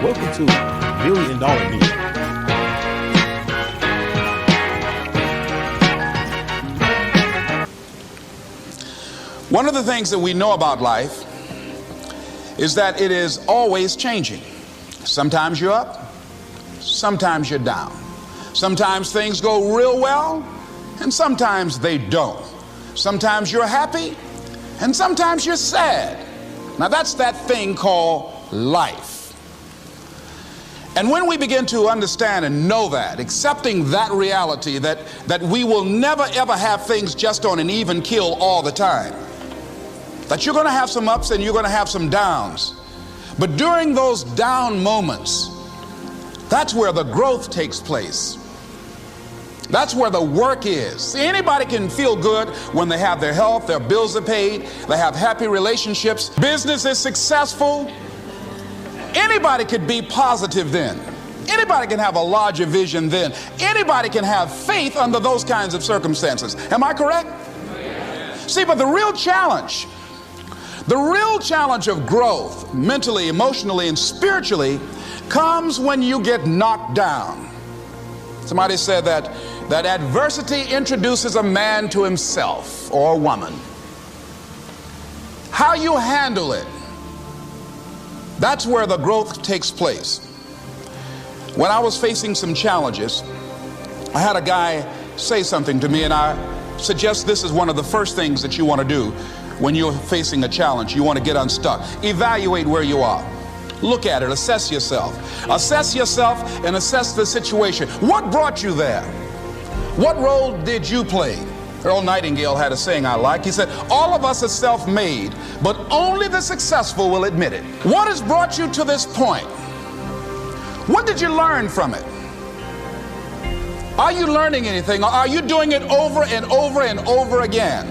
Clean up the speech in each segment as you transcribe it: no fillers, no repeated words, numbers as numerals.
Welcome to $1 Million Meeting. One of the things that we know about life is that it is always changing. Sometimes you're up, sometimes you're down. Sometimes things go real well, and sometimes they don't. Sometimes you're happy, and sometimes you're sad. Now that's that thing called life. And when we begin to understand and know that, accepting that reality that we will never ever have things just on an even keel all the time, that you're going to have some ups and you're going to have some downs, but during those down moments, that's where the growth takes place. That's where the work is. See, anybody can feel good when they have their health, their bills are paid, they have happy relationships, business is successful. Anybody could be positive then. Anybody can have a larger vision then. Anybody can have faith under those kinds of circumstances. Am I correct? See, but the real challenge of growth, mentally, emotionally, and spiritually, comes when you get knocked down. Somebody said that adversity introduces a man to himself or a woman. How you handle it, that's where the growth takes place. When I was facing some challenges, I had a guy say something to me, and I suggest this is one of the first things that you want to do when you're facing a challenge. You want to get unstuck. Evaluate where you are. Look at it, assess yourself. Assess yourself and assess the situation. What brought you there? What role did you play? Earl Nightingale had a saying I like. He said, all of us are self-made, but only the successful will admit it. What has brought you to this point? What did you learn from it? Are you learning anything, or are you doing it over and over and over again?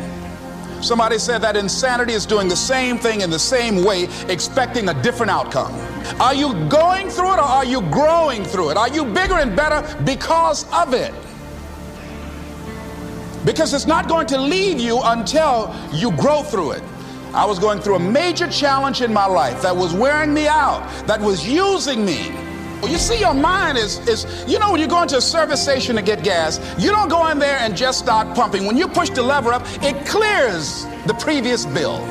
Somebody said that insanity is doing the same thing in the same way, expecting a different outcome. Are you going through it, or are you growing through it? Are you bigger and better because of it? Because it's not going to leave you until you grow through it. I was going through a major challenge in my life that was wearing me out, that was using me. You see, your mind is when you go into a service station to get gas, you don't go in there and just start pumping. When you push the lever up, it clears the previous bill.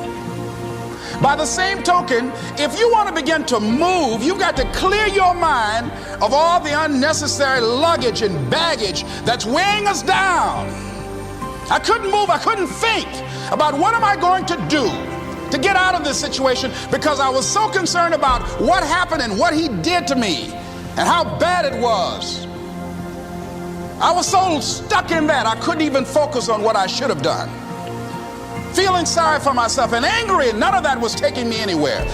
By the same token, if you want to begin to move, you've got to clear your mind of all the unnecessary luggage and baggage that's weighing us down. I couldn't move, I couldn't think about what am I going to do to get out of this situation, because I was so concerned about what happened and what he did to me and how bad it was. I was so stuck in that I couldn't even focus on what I should have done. Feeling sorry for myself and angry, and none of that was taking me anywhere.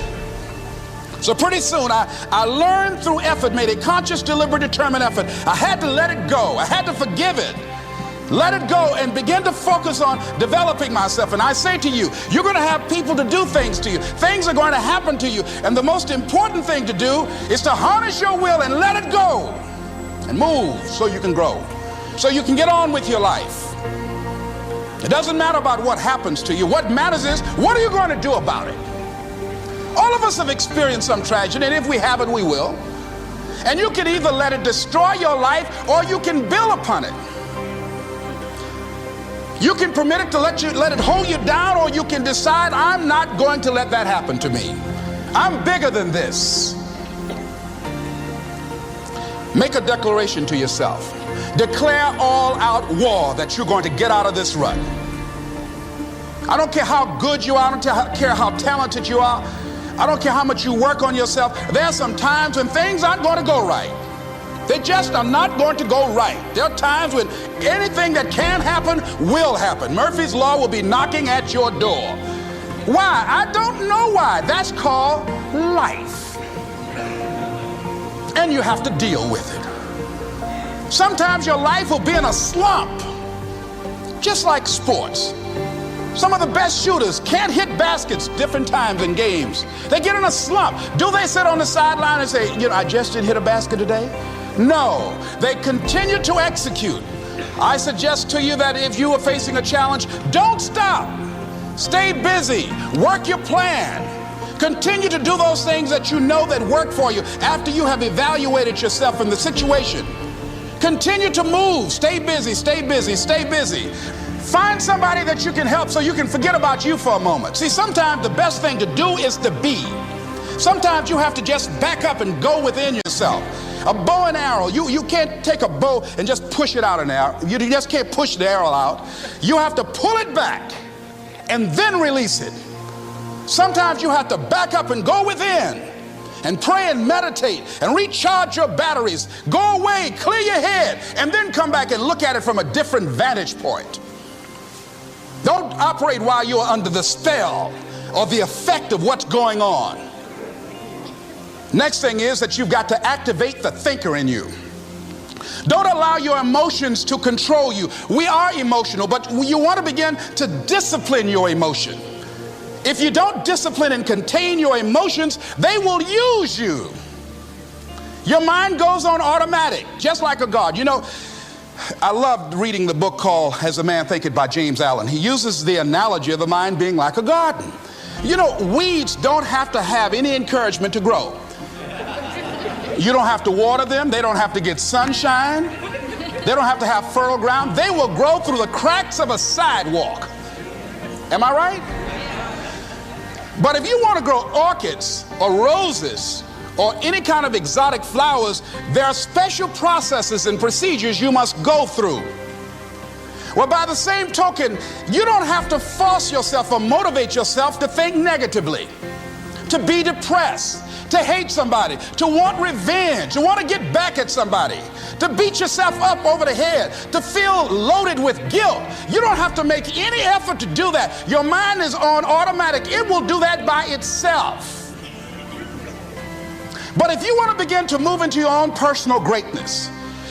So pretty soon I learned through effort, made a conscious, deliberate, determined effort. I had to let it go. I had to forgive it. Let it go and begin to focus on developing myself. And I say to you, you're going to have people to do things to you. Things are going to happen to you. And the most important thing to do is to harness your will and let it go and move so you can grow, so you can get on with your life. It doesn't matter about what happens to you. What matters is, what are you going to do about it? All of us have experienced some tragedy, and if we haven't, we will. And you can either let it destroy your life, or you can build upon it. You can permit it to let it hold you down, or you can decide, I'm not going to let that happen to me. I'm bigger than this. Make a declaration to yourself. Declare all out war that you're going to get out of this rut. I don't care how good you are. I don't care how talented you are. I don't care how much you work on yourself. There are some times when things aren't going to go right. They just are not going to go right. There are times when anything that can happen will happen. Murphy's Law will be knocking at your door. Why? I don't know why. That's called life. And you have to deal with it. Sometimes your life will be in a slump, just like sports. Some of the best shooters can't hit baskets different times in games. They get in a slump. Do they sit on the sideline and say, I just didn't hit a basket today? No, they continue to execute. I suggest to you that if you are facing a challenge, don't stop. Stay busy. Work your plan. Continue to do those things that you know that work for you after you have evaluated yourself in the situation. Continue to move. Stay busy, stay busy, stay busy. Find somebody that you can help so you can forget about you for a moment. See, sometimes the best thing to do is to be. Sometimes you have to just back up and go within yourself. A bow and arrow, you can't take a bow and just push it out an arrow. You just can't push the arrow out. You have to pull it back and then release it. Sometimes you have to back up and go within and pray and meditate and recharge your batteries. Go away, clear your head, and then come back and look at it from a different vantage point. Don't operate while you're under the spell or the effect of what's going on. Next thing is that you've got to activate the thinker in you. Don't allow your emotions to control you. We are emotional, but you want to begin to discipline your emotion. If you don't discipline and contain your emotions, they will use you. Your mind goes on automatic, just like a guard. You know, I loved reading the book called As a Man Thinketh by James Allen. He uses the analogy of the mind being like a garden. You know, weeds don't have to have any encouragement to grow. You don't have to water them. They don't have to get sunshine. They don't have to have fertile ground. They will grow through the cracks of a sidewalk. Am I right? But if you want to grow orchids or roses or any kind of exotic flowers, there are special processes and procedures you must go through. Well, by the same token, you don't have to force yourself or motivate yourself to think negatively, to be depressed, to hate somebody, to want revenge, to want to get back at somebody, to beat yourself up over the head, to feel loaded with guilt. You don't have to make any effort to do that. Your mind is on automatic. It will do that by itself. But if you want to begin to move into your own personal greatness,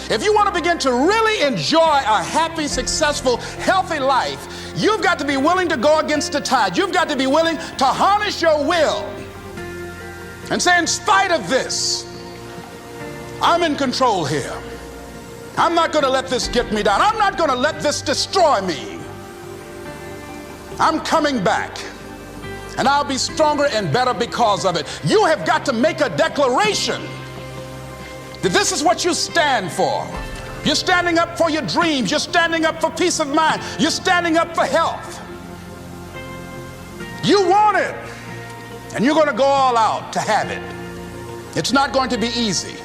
if you want to begin to really enjoy a happy, successful, healthy life, you've got to be willing to go against the tide. You've got to be willing to harness your will and say, in spite of this, I'm in control here. I'm not going to let this get me down. I'm not going to let this destroy me. I'm coming back, and I'll be stronger and better because of it. You have got to make a declaration that this is what you stand for. You're standing up for your dreams. You're standing up for peace of mind. You're standing up for health. You want it, and you're going to go all out to have it. It's not going to be easy.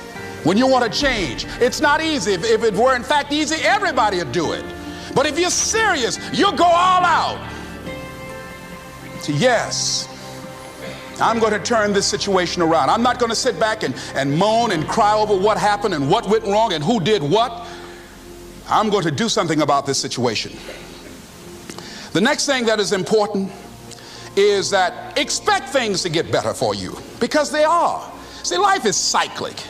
When you want to change, it's not easy. If it were in fact easy, everybody would do it. But if you're serious, you'll go all out. So yes, I'm going to turn this situation around. I'm not going to sit back and moan and cry over what happened and what went wrong and who did what. I'm going to do something about this situation. The next thing that is important is that expect things to get better for you, because they are. See, life is cyclic.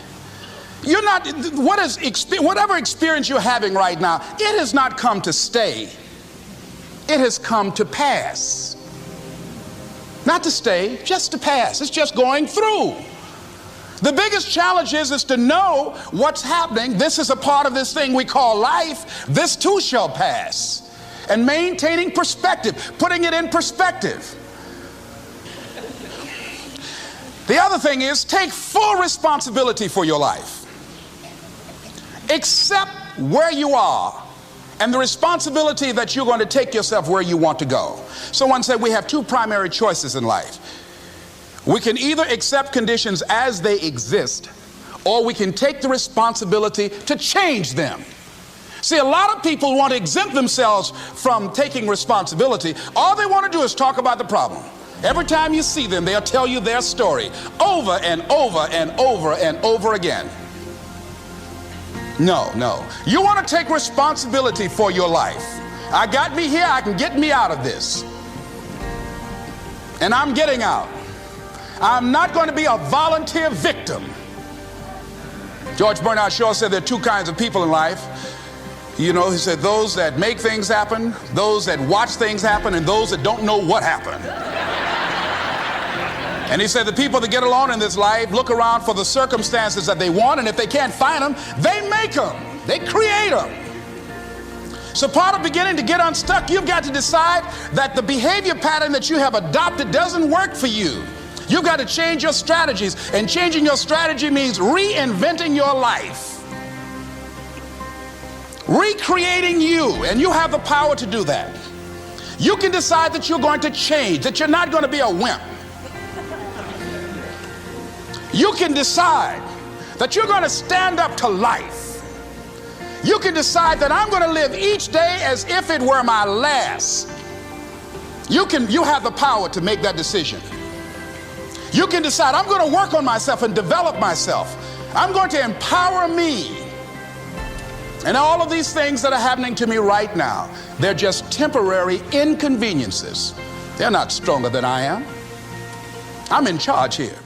You're not, whatever experience you're having right now, it has not come to stay. It has come to pass. Not to stay, just to pass. It's just going through. The biggest challenge is to know what's happening. This is a part of this thing we call life. This too shall pass. And maintaining perspective, putting it in perspective. The other thing is take full responsibility for your life. Accept where you are and the responsibility that you're going to take yourself where you want to go. Someone said we have two primary choices in life. We can either accept conditions as they exist, or we can take the responsibility to change them. See, a lot of people want to exempt themselves from taking responsibility. All they want to do is talk about the problem. Every time you see them, they'll tell you their story over and over and over and over again. No. You want to take responsibility for your life. I got me here, I can get me out of this. And I'm getting out. I'm not going to be a volunteer victim. George Bernard Shaw said there are two kinds of people in life. You know, he said those that make things happen, those that watch things happen, and those that don't know what happened. And he said the people that get along in this life look around for the circumstances that they want, and if they can't find them, they make them. They create them. So part of beginning to get unstuck, you've got to decide that the behavior pattern that you have adopted doesn't work for you. You've got to change your strategies, and changing your strategy means reinventing your life, recreating you, and you have the power to do that. You can decide that you're going to change, that you're not going to be a wimp. You can decide that you're going to stand up to life. You can decide that I'm going to live each day as if it were my last. You have the power to make that decision. You can decide, I'm going to work on myself and develop myself. I'm going to empower me. And all of these things that are happening to me right now, they're just temporary inconveniences. They're not stronger than I am. I'm in charge here.